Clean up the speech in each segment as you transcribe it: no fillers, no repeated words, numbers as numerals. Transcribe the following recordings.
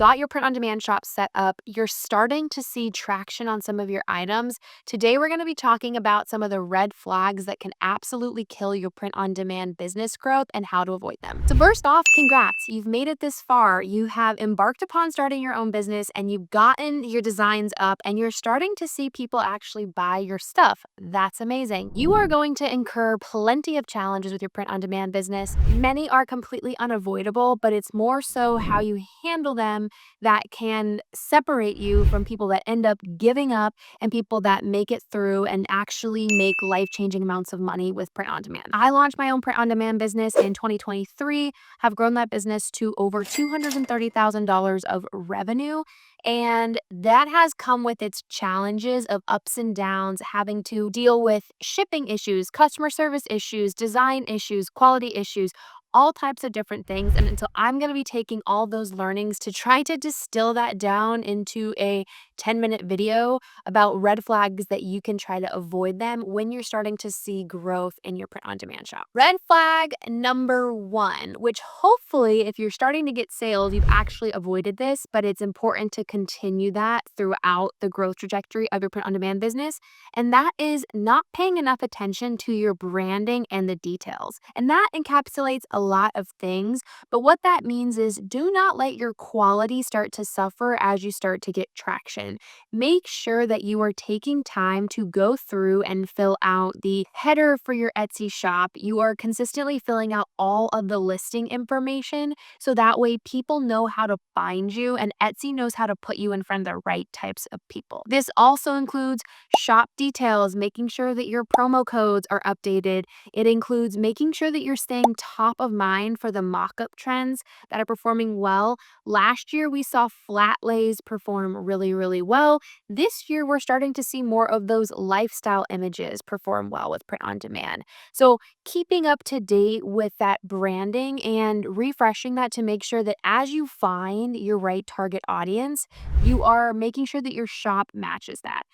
got your print on demand shop set up, you're starting to see traction on some of your items. Today, we're going to be talking about some of the red flags that can absolutely kill your print on demand business growth and how to avoid them. So, first off, congrats. You've made it this far. You have embarked upon starting your own business and you've gotten your designs up and you're starting to see people actually buy your stuff. That's amazing. You are going to incur plenty of challenges with your print on demand business. Many are completely unavoidable, but it's more so how you handle them that can separate you from people that end up giving up and people that make it through and actually make life-changing amounts of money with print on demand. I launched my own print on demand business in 2023, have grown that business to over $230,000 of revenue. And that has come with its challenges of ups and downs, having to deal with shipping issues, customer service issues, design issues, quality issues, all types of different things. And so I'm going to be taking all those learnings to try to distill that down into a 10-minute video about red flags that you can try to avoid them when you're starting to see growth in your print on demand shop. Red flag number one, which hopefully if you're starting to get sales, you've actually avoided this, but it's important to continue that throughout the growth trajectory of your print on demand business. And that is not paying enough attention to your branding and the details. And that encapsulates a lot of things. But what that means is do not let your quality start to suffer as you start to get traction. Make sure that you are taking time to go through and fill out the header for your Etsy shop. You are consistently filling out all of the listing information so that way people know how to find you and Etsy knows how to put you in front of the right types of people. This also includes shop details, making sure that your promo codes are updated. It includes making sure that you're staying top of mind for the mock-up trends that are performing well. Last year, we saw flat lays perform really, really well. This year, we're starting to see more of those lifestyle images perform well with print on demand. So keeping up to date with that branding and refreshing that to make sure that as you find your right target audience, you are making sure that your shop matches that.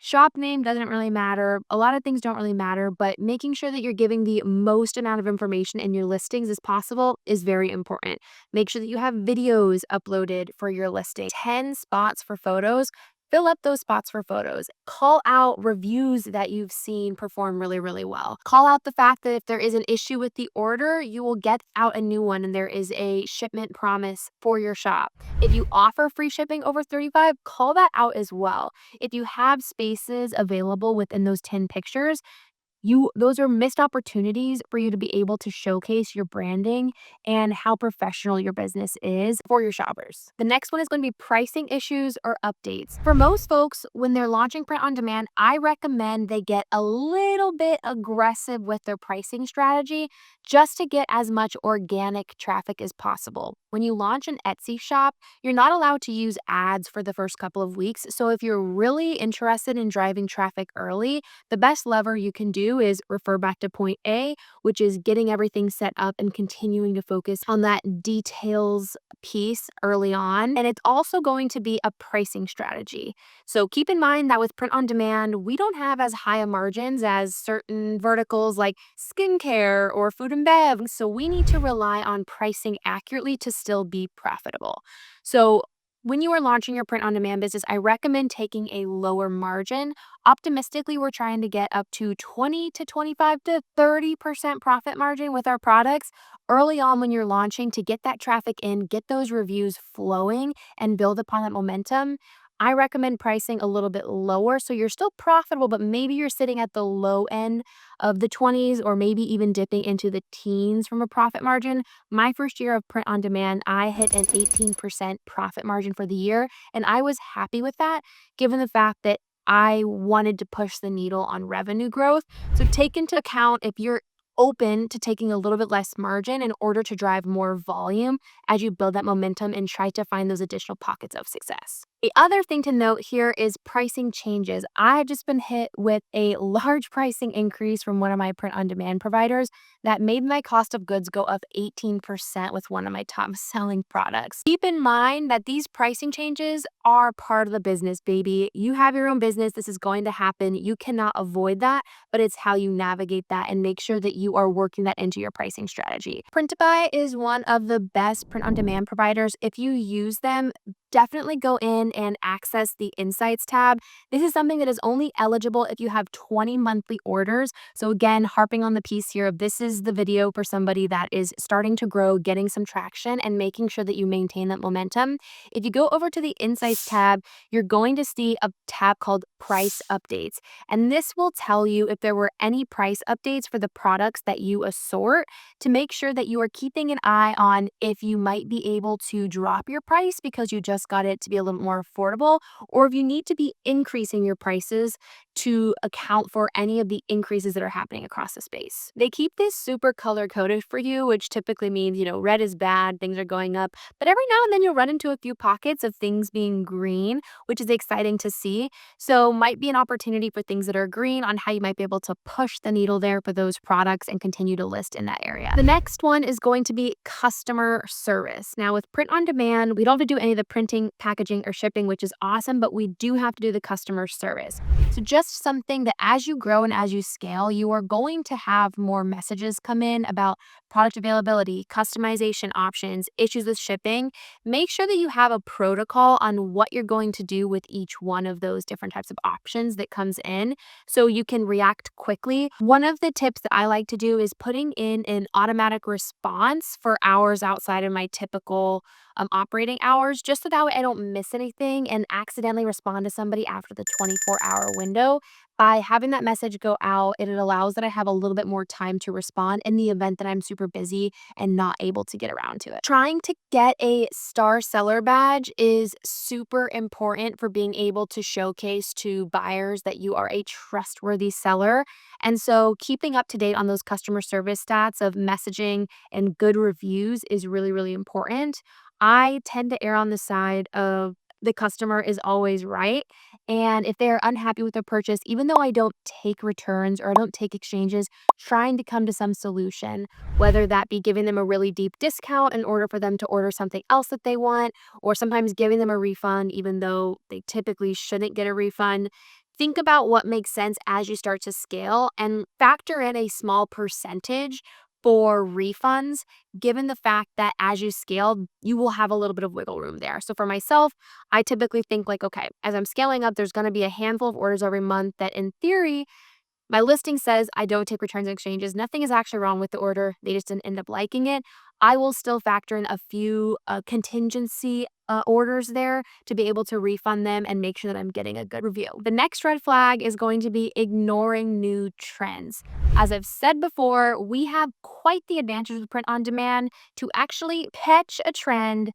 Shop name doesn't really matter. A lot of things don't really matter, but making sure that you're giving the most amount of information in your listings as possible is very important. Make sure that you have videos uploaded for your listing, 10 spots for photos. Fill up those spots for photos. Call out reviews that you've seen perform really, really well. Call out the fact that if there is an issue with the order, you will get out a new one and there is a shipment promise for your shop. If you offer free shipping over 35, call that out as well. If you have spaces available within those 10 pictures, those are missed opportunities for you to be able to showcase your branding and how professional your business is for your shoppers. The next one is going to be pricing issues or updates. For most folks, when they're launching print on demand, I recommend they get a little bit aggressive with their pricing strategy just to get as much organic traffic as possible. When you launch an Etsy shop, you're not allowed to use ads for the first couple of weeks. So if you're really interested in driving traffic early, the best lever you can do is refer back to point A, which is getting everything set up and continuing to focus on that details piece early on. And it's also going to be a pricing strategy. So keep in mind that with print on demand, we don't have as high a margins as certain verticals like skincare or food and bev. So we need to rely on pricing accurately to still be profitable. So when you are launching your print on demand business, I recommend taking a lower margin. Optimistically, we're trying to get up to 20 to 25 to 30% profit margin with our products early on when you're launching to get that traffic in, get those reviews flowing, and build upon that momentum. I recommend pricing a little bit lower so you're still profitable, but maybe you're sitting at the low end of the 20s or maybe even dipping into the teens from a profit margin. My first year of print on demand, I hit an 18% profit margin for the year, and I was happy with that given the fact that I wanted to push the needle on revenue growth. So take into account if you're open to taking a little bit less margin in order to drive more volume as you build that momentum and try to find those additional pockets of success. The other thing to note here is pricing changes. I've just been hit with a large pricing increase from one of my print on demand providers that made my cost of goods go up 18% with one of my top selling products. Keep in mind that these pricing changes are part of the business, baby. You have your own business. This is going to happen. You cannot avoid that, but it's how you navigate that and make sure that you are working that into your pricing strategy. Printify is one of the best print on demand providers. If you use them, definitely go in and access the Insights tab. This is something that is only eligible if you have 20 monthly orders. So again, harping on the piece here, this is the video for somebody that is starting to grow, getting some traction, and making sure that you maintain that momentum. If you go over to the Insights tab, you're going to see a tab called Price Updates. And this will tell you if there were any price updates for the products that you assort to make sure that you are keeping an eye on if you might be able to drop your price because you just got it to be a little more affordable, or if you need to be increasing your prices to account for any of the increases that are happening across the space. They keep this super color coded for you, which typically means, red is bad, things are going up, but every now and then you'll run into a few pockets of things being green, which is exciting to see. So might be an opportunity for things that are green on how you might be able to push the needle there for those products and continue to list in that area. The next one is going to be customer service. Now with print on demand, we don't have to do any of the printing, packaging, or shipping, which is awesome, but we do have to do the customer service. So just something that as you grow and as you scale, you are going to have more messages come in about product availability, customization options, issues with shipping. Make sure that you have a protocol on what you're going to do with each one of those different types of options that comes in so you can react quickly. One of the tips that I like to do is putting in an automatic response for hours outside of my typical operating hours, just so that way I don't miss anything and accidentally respond to somebody after the 24-hour window. By having that message go out, it allows that I have a little bit more time to respond in the event that I'm super busy and not able to get around to it. Trying to get a star seller badge is super important for being able to showcase to buyers that you are a trustworthy seller. And so keeping up to date on those customer service stats of messaging and good reviews is really, really important. I tend to err on the side of the customer is always right. And if they're unhappy with their purchase, even though I don't take returns or I don't take exchanges, trying to come to some solution, whether that be giving them a really deep discount in order for them to order something else that they want, or sometimes giving them a refund, even though they typically shouldn't get a refund. Think about what makes sense as you start to scale and factor in a small percentage for refunds, given the fact that as you scale, you will have a little bit of wiggle room there. So for myself, I typically think like, okay, as I'm scaling up, there's going to be a handful of orders every month that in theory my listing says I don't take returns and exchanges. Nothing is actually wrong with the order. They just didn't end up liking it. I will still factor in a few contingency orders there to be able to refund them and make sure that I'm getting a good review. The next red flag is going to be ignoring new trends. As I've said before, we have quite the advantage with print on demand to actually catch a trend,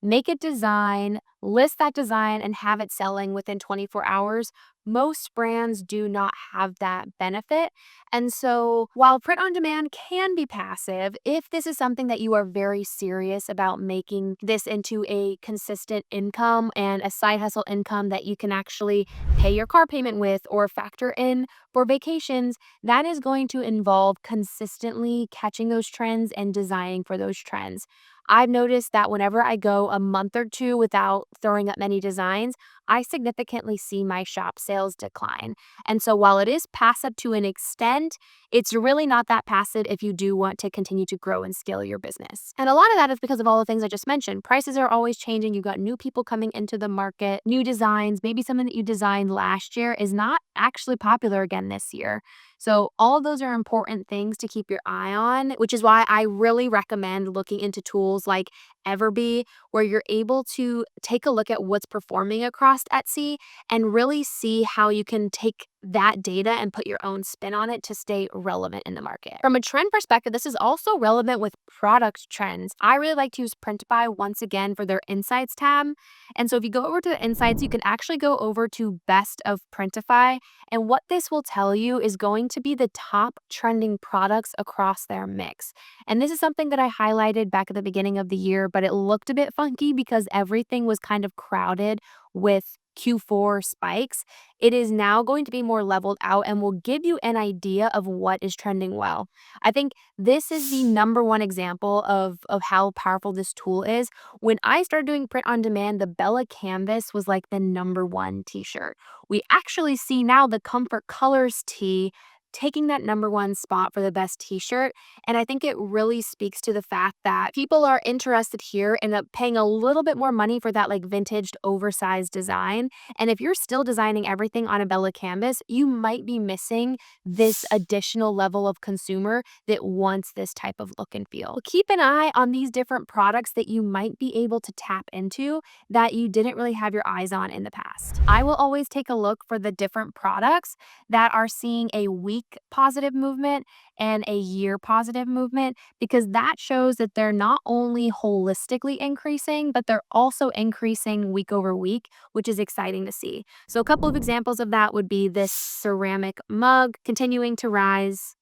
make a design, list that design, and have it selling within 24 hours. Most brands do not have that benefit. And so, while print on demand can be passive, if this is something that you are very serious about making this into a consistent income and a side hustle income that you can actually pay your car payment with or factor in for vacations, that is going to involve consistently catching those trends and designing for those trends. I've noticed that whenever I go a month or two without throwing up many designs, I significantly see my shop sales decline. And so while it is passive to an extent, it's really not that passive if you do want to continue to grow and scale your business. And a lot of that is because of all the things I just mentioned. Prices are always changing. You've got new people coming into the market, new designs. Maybe something that you designed last year is not actually popular again this year. So all of those are important things to keep your eye on, which is why I really recommend looking into tools like Everbee, where you're able to take a look at what's performing across Etsy and really see how you can take that data and put your own spin on it to stay relevant in the market. From a trend perspective, this is also relevant with product trends. I really like to use Printify once again for their Insights tab. And so if you go over to the Insights, you can actually go over to Best of Printify. And what this will tell you is going to be the top trending products across their mix. And this is something that I highlighted back at the beginning of the year, but it looked a bit funky because everything was kind of crowded with Q4 spikes, it is now going to be more leveled out and will give you an idea of what is trending well. I think this is the number one example of how powerful this tool is. When I started doing print on demand, the Bella Canvas was like the number one t-shirt. We actually see now the Comfort Colors tee taking that number one spot for the best t-shirt. And I think it really speaks to the fact that people are interested here in paying a little bit more money for that like vintaged oversized design. And if you're still designing everything on a Bella canvas, you might be missing this additional level of consumer that wants this type of look and feel. Keep an eye on these different products that you might be able to tap into that you didn't really have your eyes on in the past. I will always take a look for the different products that are seeing a week positive movement and a year positive movement, because that shows that they're not only holistically increasing, but they're also increasing week over week, which is exciting to see. So, a couple of examples of that would be this ceramic mug continuing to rise.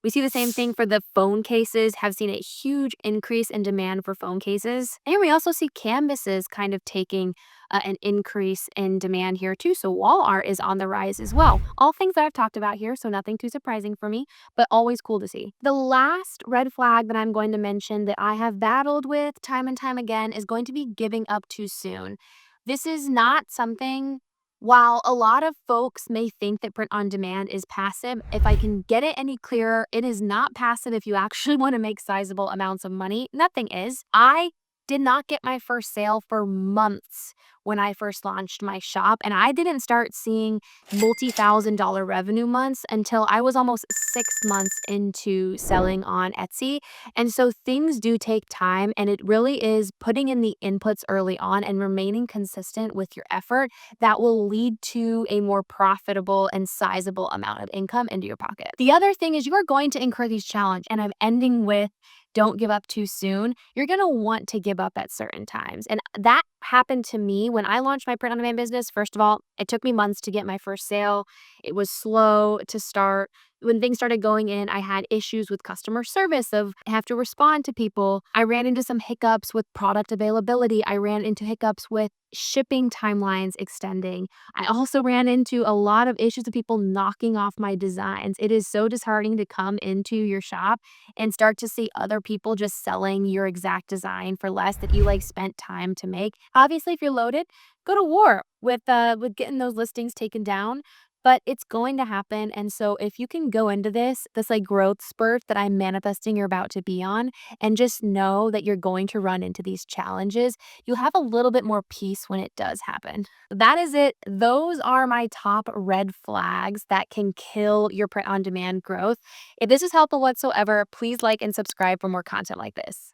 We see the same thing for the phone cases, have seen a huge increase in demand for phone cases. And we also see canvases kind of taking an increase in demand here too. So wall art is on the rise as well. All things that I've talked about here, so nothing too surprising for me, but always cool to see. The last red flag that I'm going to mention that I have battled with time and time again is going to be giving up too soon. This is not something, while a lot of folks may think that print on demand is passive, if I can get it any clearer, it is not passive if you actually want to make sizable amounts of money. Nothing is. I did not get my first sale for months when I first launched my shop, and I didn't start seeing multi-thousand-dollar revenue months until I was almost 6 months into selling on Etsy. And so things do take time, and it really is putting in the inputs early on and remaining consistent with your effort that will lead to a more profitable and sizable amount of income into your pocket. The other thing is you are going to incur these challenges, and I'm ending with don't give up too soon. You're going to want to give up at certain times. And that happened to me when I launched my print on demand business. First of all, it took me months to get my first sale. It was slow to start. When things started going in, I had issues with customer service of I have to respond to people. I ran into some hiccups with product availability. I ran into hiccups with shipping timelines extending. I also ran into a lot of issues of people knocking off my designs. It is so disheartening to come into your shop and start to see other people just selling your exact design for less that you like spent time to make. Obviously, if you're loaded, go to war with getting those listings taken down, but it's going to happen. And so if you can go into this like growth spurt that I'm manifesting you're about to be on, and just know that you're going to run into these challenges, you'll have a little bit more peace when it does happen. That is it. Those are my top red flags that can kill your print on demand growth. If this is helpful whatsoever, please like and subscribe for more content like this.